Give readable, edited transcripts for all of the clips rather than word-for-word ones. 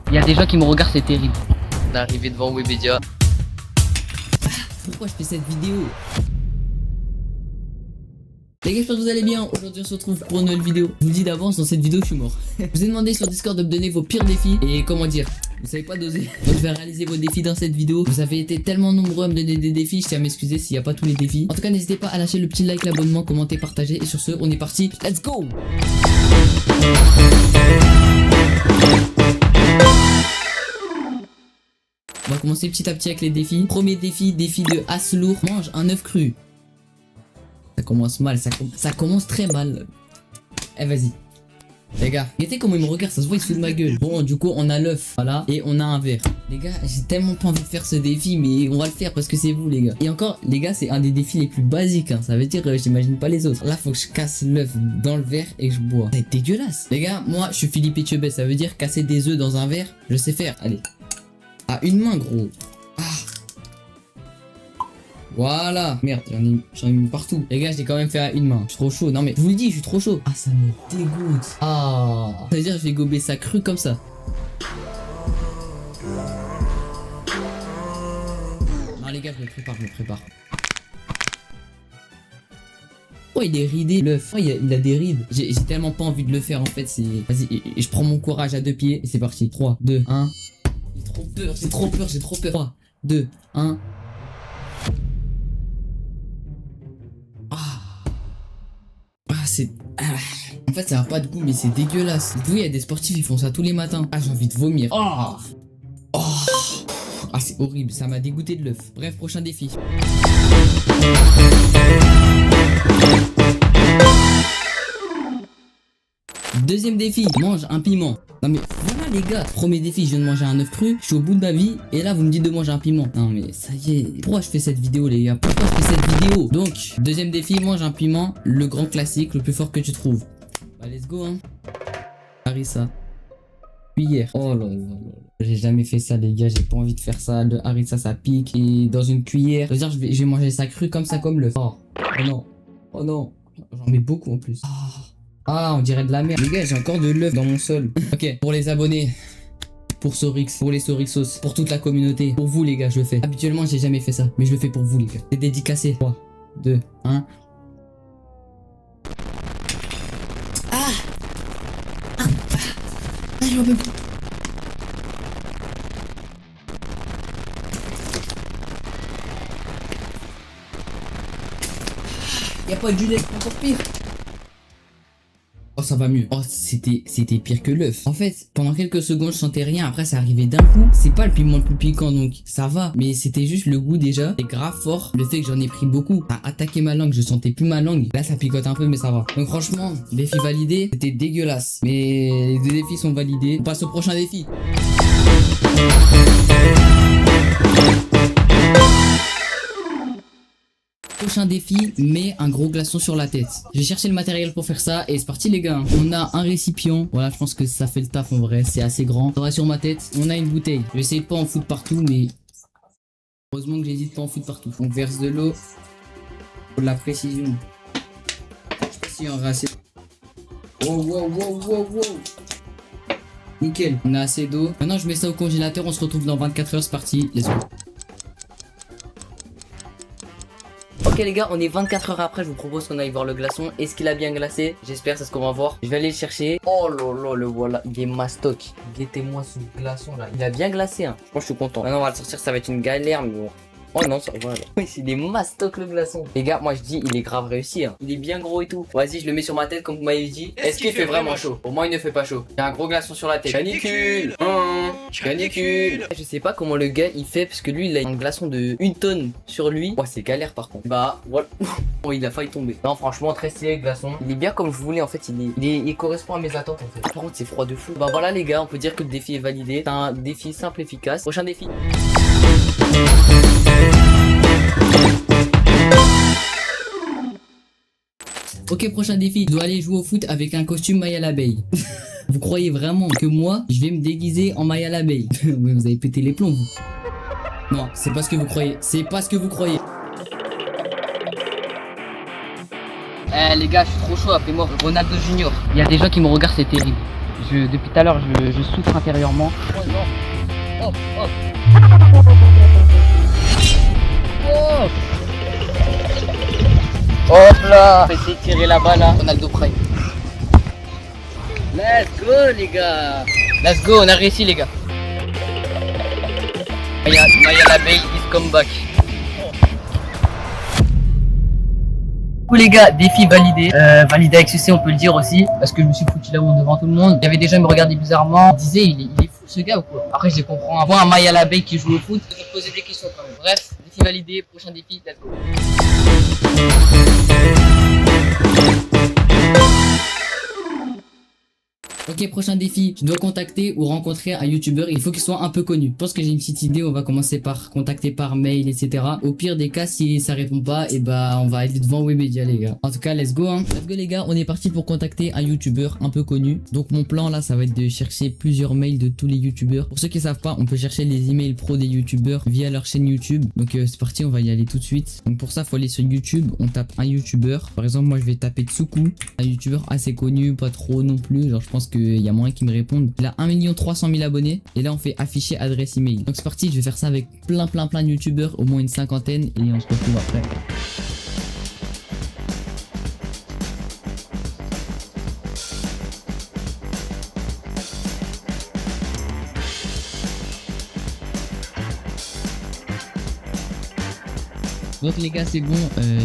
Il y a des gens qui me regardent, c'est terrible. On est arrivé devant Webedia. Pourquoi je fais cette vidéo? Les gars, j'espère que vous allez bien. Aujourd'hui, on se retrouve pour une nouvelle vidéo. Je vous le dis d'avance, dans cette vidéo, je suis mort. Je vous ai demandé sur Discord de me donner vos pires défis. Et comment dire, vous savez pas doser. Donc, je vais réaliser vos défis dans cette vidéo. Vous avez été tellement nombreux à me donner des défis. Je tiens à m'excuser s'il n'y a pas tous les défis. En tout cas, n'hésitez pas à lâcher le petit like, l'abonnement, commenter, partager. Et sur ce, on est parti. Let's go! On va commencer petit à petit avec les défis. Premier défi, défi de as lourd. Mange un œuf cru. Ça commence mal, ça commence très mal. Eh vas-y. Les gars, regardez comment il me regarde, ça se voit il se fout de ma gueule. Bon du coup on a l'œuf, voilà, et on a un verre. Les gars, j'ai tellement pas envie de faire ce défi, mais on va le faire parce que c'est vous les gars. Et encore les gars, c'est un des défis les plus basiques hein. Ça veut dire j'imagine pas les autres. Là faut que je casse l'œuf dans le verre et que je bois. C'est dégueulasse. Les gars, moi je suis Philippe Etchebest, ça veut dire casser des œufs dans un verre, je sais faire. Allez. À une main gros. Ah. Voilà. Merde, j'en ai mis partout. Les gars, je l'ai quand même fait à une main. Je suis trop chaud. Non mais je vous le dis, je suis trop chaud. Ah, ça me dégoûte. Ah. Ça veut dire que je vais gober ça cru comme ça. Non les gars, je me prépare. Oh, il est ridé l'œuf. Oh, il a des rides. J'ai tellement pas envie de le faire en fait. Vas-y, et je prends mon courage à deux pieds et c'est parti. 3, 2, 1. J'ai trop peur. 3, 2, 1. C'est... En fait ça a pas de goût mais c'est dégueulasse. Vous il y a des sportifs ils font ça tous les matins. Ah j'ai envie de vomir. Ah c'est horrible, ça m'a dégoûté de l'œuf. Bref, prochain défi. Deuxième défi, mange un piment. Non mais voilà les gars, premier défi, je viens de manger un œuf cru, je suis au bout de ma vie et là vous me dites de manger un piment. Non mais ça y est, pourquoi je fais cette vidéo les gars? Pourquoi je fais cette vidéo? Donc, deuxième défi, mange un piment, le grand classique, le plus fort que tu trouves. Bah let's go hein. Harissa. Cuillère. Oh là là là. J'ai jamais fait ça les gars, j'ai pas envie de faire ça. Le harissa ça pique et dans une cuillère. C'est-à-dire je vais manger ça cru comme ça comme l'œuf. Oh non. Oh non. J'en mets beaucoup en plus. Ah, on dirait de la merde. Les gars, j'ai encore de l'œuf dans mon sol. Ok, pour les abonnés, pour Sorix, pour les Sorixos, pour toute la communauté, pour vous les gars, je le fais. Habituellement, j'ai jamais fait ça, mais je le fais pour vous les gars. C'est dédicacé. 3, 2, 1. J'en peux plus. Y'a pas de jus d'être encore pire. Oh ça va mieux. Oh c'était pire que l'œuf. En fait pendant quelques secondes je sentais rien. Après ça arrivait d'un coup. C'est pas le piment le plus piquant donc ça va. Mais c'était juste le goût déjà. C'est grave fort. Le fait que j'en ai pris beaucoup a attaqué ma langue. Je sentais plus ma langue. Là ça picote un peu mais ça va. Donc franchement défi validé. C'était dégueulasse. Mais les deux défis sont validés. On passe au prochain défi. Prochain défi, mets un gros glaçon sur la tête. J'ai cherché le matériel pour faire ça et c'est parti les gars. On a un récipient, voilà je pense que ça fait le taf en vrai, c'est assez grand. Ça va sur ma tête, on a une bouteille. Je vais essayer de pas en foutre partout mais heureusement que j'hésite pas en foutre partout. On verse de l'eau pour de la précision. Je sais pas si on aura assez. Wow. Nickel, on a assez d'eau. Maintenant je mets ça au congélateur, on se retrouve dans 24 heures, c'est parti, let's go. Ok les gars, on est 24 heures après, je vous propose qu'on aille voir le glaçon. Est-ce qu'il a bien glacé? J'espère, c'est ce qu'on va voir. Je vais aller le chercher. Oh là, le voilà, il est mastoc. Guettez-moi ce glaçon là. Il a bien glacé hein. Moi je suis content. Maintenant on va le sortir, ça va être une galère mais bon. Oh non, ça va. Oui, il est mastoc le glaçon. Les gars, moi je dis, il est grave réussi hein. Il est bien gros et tout. Vas-y, je le mets sur ma tête comme vous m'avez dit. Est-ce qu'il fait vraiment chaud? Pour moi il ne fait pas chaud. Il y a un gros glaçon sur la tête. Canicule. Canicule. Je sais pas comment le gars il fait parce que lui il a un glaçon de 1 tonne sur lui. Ouais, c'est galère par contre. Bah voilà. Oh, il a failli tomber. Non, franchement très stylé le glaçon. Il est bien comme je voulais en fait. Il correspond à mes attentes en fait. Par contre c'est froid de fou. Bah voilà les gars, on peut dire que le défi est validé. C'est un défi simple, efficace. Prochain défi. Ok, prochain défi, je dois aller jouer au foot avec un costume maille à l'abeille. Vous croyez vraiment que moi, je vais me déguiser en maille à l'abeille? Oui, vous avez pété les plombs vous. Non, c'est pas ce que vous croyez. C'est pas ce que vous croyez. Les gars, je suis trop chaud, appelez-moi Ronaldo Junior. Il y a des gens qui me regardent, c'est terrible. Depuis tout à l'heure, je souffre intérieurement. Oh non. Hop, hop. Oh. Hop là. On va essayer de tirer là-bas là. Ronaldo Prime. Let's go les gars. Let's go, on a réussi les gars. Maya l'abeille is come back. Du coup les gars, défi validé. Validé avec succès on peut le dire aussi. Parce que je me suis foutu là-haut devant tout le monde. Il y avait des gens qui me regardaient bizarrement. Ils disaient il est fou ce gars ou quoi. Après je les comprends. Avoir un Maya l'abeille qui joue au foot, je vais me poser des questions quand même. Bref, défi validé, prochain défi, let's go. Ok, prochain défi, je dois contacter ou rencontrer un youtubeur, il faut qu'il soit un peu connu. Je pense que j'ai une petite idée, on va commencer par contacter par mail, etc. Au pire des cas, si ça répond pas, et bah on va aller devant Webedia les gars. En tout cas, let's go hein. Let's go les gars, on est parti pour contacter un youtubeur un peu connu. Donc mon plan là, ça va être de chercher plusieurs mails de tous les youtubeurs. Pour ceux qui savent pas, on peut chercher les emails pro des youtubeurs via leur chaîne YouTube. Donc c'est parti, on va y aller tout de suite. Donc pour ça, faut aller sur YouTube, on tape un youtubeur. Par exemple, moi je vais taper Tsuku, un youtubeur assez connu, pas trop non plus, genre je pense que il y a moyen qu'ils me répondent. Il a 1 300 000 abonnés et là on fait afficher adresse email. Donc c'est parti, je vais faire ça avec plein de youtubeurs, au moins une cinquantaine et on se retrouve après. Donc les gars c'est bon,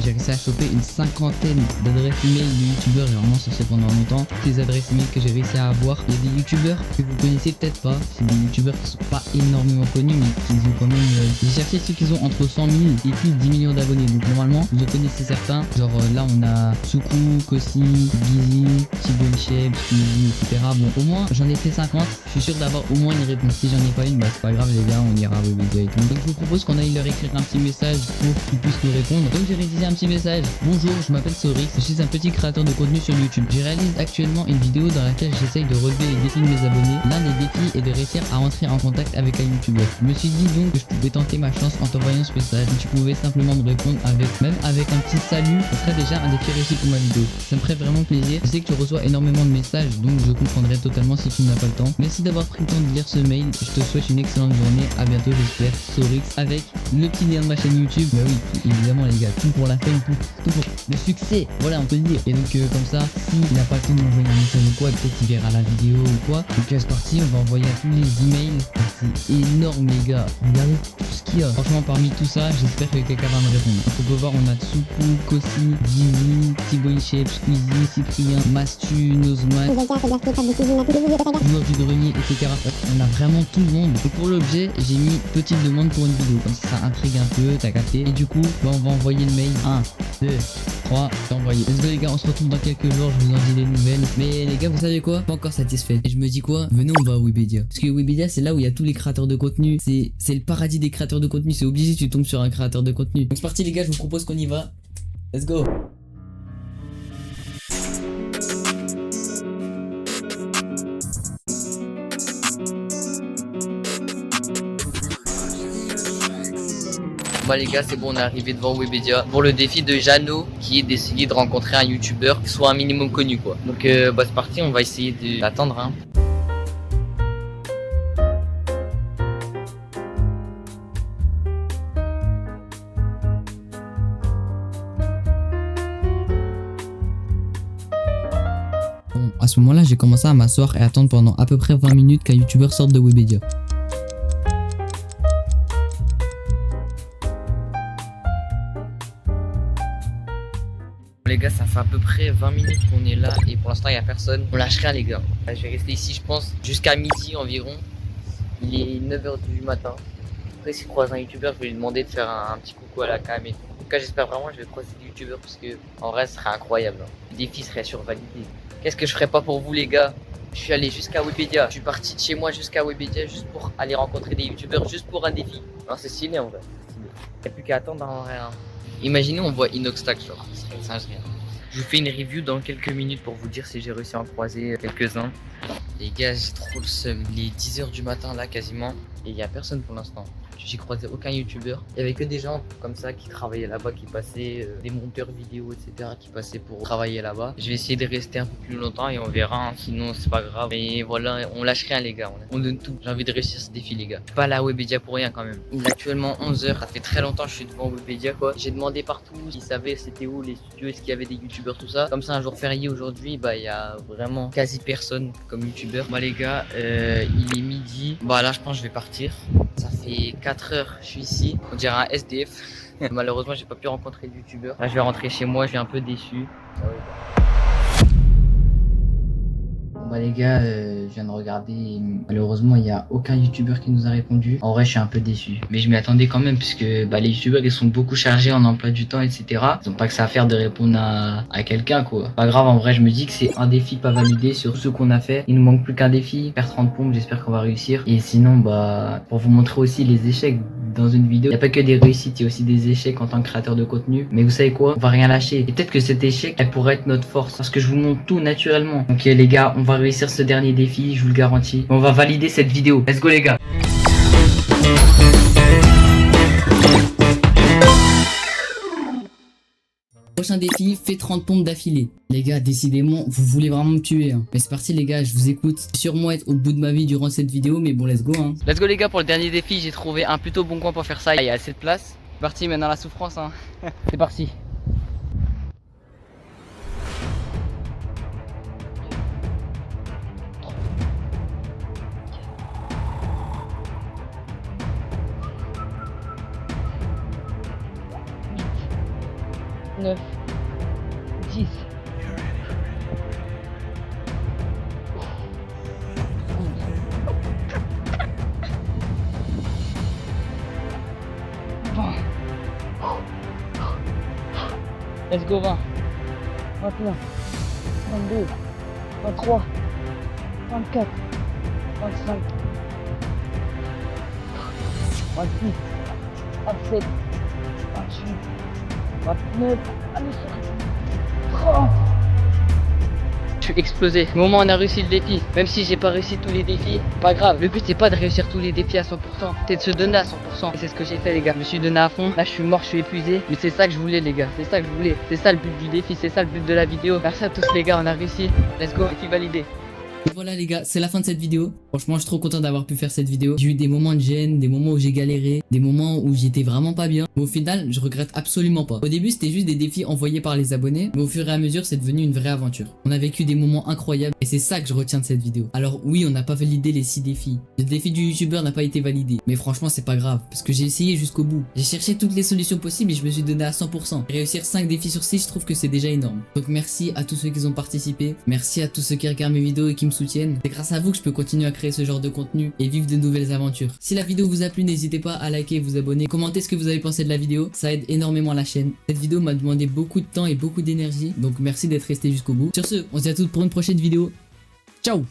j'ai réussi à choper une cinquantaine d'adresses email de youtubeurs. J'ai vraiment cherché pendant longtemps ces adresses email que j'ai réussi à avoir. Il y a des youtubeurs que vous connaissez peut-être pas, c'est des youtubeurs qui sont pas énormément connus mais qui ont quand même... J'ai cherché ceux qui ont entre 100 000 et plus de 10 millions d'abonnés. Donc normalement vous en connaissez certains, genre là on a Tsuku, Kosi, Gizy, T-Bone Shape, Squeezie, etc. Bon au moins j'en ai fait 50, je suis sûr d'avoir au moins une réponse. Si j'en ai pas une, bah c'est pas grave les gars, on ira à Webedia et tout. Donc je vous propose qu'on aille leur écrire un petit message pour qu'ils puissent nous répondre. Donc j'ai réalisé un petit message. Bonjour, je m'appelle Sorix, je suis un petit créateur de contenu sur YouTube. Je réalise actuellement une vidéo dans laquelle j'essaye de relever les défis de mes abonnés. L'un des défis est de réussir à entrer en contact avec un youtubeur. Je me suis dit donc que je pouvais tenter ma chance en t'envoyant ce message. Tu pouvais simplement me répondre même avec un petit salut. Ce serait déjà un défi réussi pour ma vidéo. Ça me ferait vraiment plaisir. Je sais que tu reçois énormément de messages, donc je comprendrai totalement si tu n'as pas le temps. Merci d'avoir pris le temps de lire ce mail. Je te souhaite une excellente journée. À bientôt j'espère. Sorix avec le petit lien de ma chaîne YouTube. Bah oui, évidemment les gars, tout pour la fame, tout pour le succès, voilà on peut le dire. Et donc comme ça, s'il n'a pas le temps de m'envoyer un message ou quoi, peut-être qu'il verra la vidéo ou quoi. Donc c'est parti, on va envoyer à tous les emails. C'est énorme les gars, regardez tout ce qu'il y a. Franchement parmi tout ça, j'espère que quelqu'un va me répondre. Donc on peut voir, on a Tsuku, Kosi, Gizy, T-Bone Shape, Squeezie, Cyprien, Mastu, Nozman, joueur du grenier, etc. On a vraiment tout le monde. Donc pour l'objet, j'ai mis petite demande pour une vidéo, comme ça intrigue un peu, t'as capté. Et du coup, bah, on va envoyer le mail. 1, 2, 3, c'est envoyé. Let's go les gars, on se retrouve dans quelques jours, je vous en dis des nouvelles. Mais les gars, vous savez quoi? Pas encore satisfait. Et je me dis quoi? Venez, on va à Webedia. Parce que Webedia, c'est là où il y a tous les créateurs de contenu. C'est le paradis des créateurs de contenu. C'est obligé, tu tombes sur un créateur de contenu. Donc c'est parti les gars, je vous propose qu'on y va. Let's go. Bah les gars c'est bon, on est arrivé devant Webedia pour le défi de Jeannot qui est d'essayer de rencontrer un youtubeur qui soit un minimum connu quoi. Donc bah c'est parti, on va essayer d'attendre hein. Bon, à ce moment-là, j'ai commencé à m'asseoir et attendre pendant à peu près 20 minutes qu'un youtubeur sorte de Webedia. Les gars ça fait à peu près 20 minutes qu'on est là et pour l'instant il n'y a personne. On lâche rien les gars. Là, je vais rester ici je pense jusqu'à midi environ. Il est 9h du matin. Après s'il croise un youtubeur je vais lui demander de faire un petit coucou à la cam et tout. En tout cas j'espère vraiment que je vais croiser des youtubeurs parce que en vrai ce serait incroyable. Le défi serait survalidé. Qu'est-ce que je ferais pas pour vous les gars? Je suis allé jusqu'à Webedia. Je suis parti de chez moi jusqu'à Webedia juste pour aller rencontrer des youtubeurs, juste pour un défi. Non c'est stylé en vrai. Il n'y a plus qu'à attendre en vrai. Hein. Imaginez on voit Inoxtag genre. Ça serait rien. Je vous fais une review dans quelques minutes pour vous dire si j'ai réussi à en croiser quelques-uns. Les gars, j'ai trop le seum. Il est 10h du matin là quasiment et il n'y a personne pour l'instant. j'ai croisé aucun youtubeur. Il y avait que des gens comme ça qui travaillaient là-bas, qui passaient, des monteurs vidéo, etc., qui passaient pour travailler là-bas. Je vais essayer de rester un peu plus longtemps et on verra, hein. Sinon c'est pas grave. Mais voilà, on lâche rien les gars, on donne tout. J'ai envie de réussir ce défi les gars. Je suis pas là à Webedia pour rien quand même. Il est actuellement 11h, ça fait très longtemps que je suis devant Webedia quoi. J'ai demandé partout, ils savaient c'était où les studios, est-ce qu'il y avait des youtubeurs, tout ça. Comme ça un jour férié aujourd'hui, bah il y a vraiment quasi personne comme youtubeur. Bah les gars, il est midi. Bah là je pense que je vais partir. Ça fait 4 heures je suis ici. On dirait un SDF. Malheureusement j'ai pas pu rencontrer de youtubeur. Là je vais rentrer chez moi, je suis un peu déçu. Bah les gars, je viens de regarder, malheureusement il n'y a aucun youtubeur qui nous a répondu. En vrai je suis un peu déçu, mais je m'y attendais quand même puisque bah, les youtubeurs ils sont beaucoup chargés en emploi du temps, etc. Ils ont pas que ça à faire de répondre à quelqu'un quoi. Pas grave, en vrai je me dis que c'est un défi pas validé sur ce qu'on a fait. Il nous manque plus qu'un défi, faire 30 pompes, j'espère qu'on va réussir. Et sinon bah pour vous montrer aussi les échecs dans une vidéo, il n'y a pas que des réussites, il y a aussi des échecs en tant que créateur de contenu. Mais vous savez quoi, on va rien lâcher. Et peut-être que cet échec, elle pourrait être notre force parce que je vous montre tout naturellement. Donc les gars, on va réussir ce dernier défi, je vous le garantis. On va valider cette vidéo. Let's go les gars. Prochain défi, fais 30 pompes d'affilée. Les gars, décidément, vous voulez vraiment me tuer. Hein. Mais c'est parti les gars, je vous écoute. Je vais sûrement être au bout de ma vie durant cette vidéo, mais bon, let's go. Hein. Let's go les gars, pour le dernier défi, j'ai trouvé un plutôt bon coin pour faire ça. Il y a assez de place. C'est parti, maintenant la souffrance. Hein. C'est parti. Neuf, 10. Let's go 20, 21, 22, 23, 24, 25, 26, 27, 28, 29, allez, 30. Je suis explosé. Au moment où on a réussi le défi, même si j'ai pas réussi tous les défis, pas grave. Le but c'est pas de réussir tous les défis à 100%, c'est de se donner à 100%. Et c'est ce que j'ai fait les gars. Je me suis donné à fond. Là je suis mort, je suis épuisé. Mais c'est ça que je voulais les gars. C'est ça que je voulais. C'est ça le but du défi, c'est ça le but de la vidéo. Merci à tous les gars, on a réussi. Let's go, défi validé. Et voilà les gars, c'est la fin de cette vidéo. Franchement, je suis trop content d'avoir pu faire cette vidéo. J'ai eu des moments de gêne, des moments où j'ai galéré, des moments où j'étais vraiment pas bien. Mais au final, je regrette absolument pas. Au début, c'était juste des défis envoyés par les abonnés, mais au fur et à mesure, c'est devenu une vraie aventure. On a vécu des moments incroyables et c'est ça que je retiens de cette vidéo. Alors oui, on n'a pas validé les 6 défis. Le défi du youtubeur n'a pas été validé, mais franchement, c'est pas grave parce que j'ai essayé jusqu'au bout. J'ai cherché toutes les solutions possibles et je me suis donné à 100%. Réussir 5 défis sur 6, je trouve que c'est déjà énorme. Donc merci à tous ceux qui ont participé. Merci à tous ceux qui regardent mes vidéos et qui me soutiennent. C'est grâce à vous que je peux continuer à créer ce genre de contenu et vivre de nouvelles aventures. Si la vidéo vous a plu, n'hésitez pas à liker, vous abonner, commenter ce que vous avez pensé de la vidéo. Ça aide énormément la chaîne. Cette vidéo m'a demandé beaucoup de temps et beaucoup d'énergie. Donc merci d'être resté jusqu'au bout. Sur ce, on se dit à tous pour une prochaine vidéo. Ciao!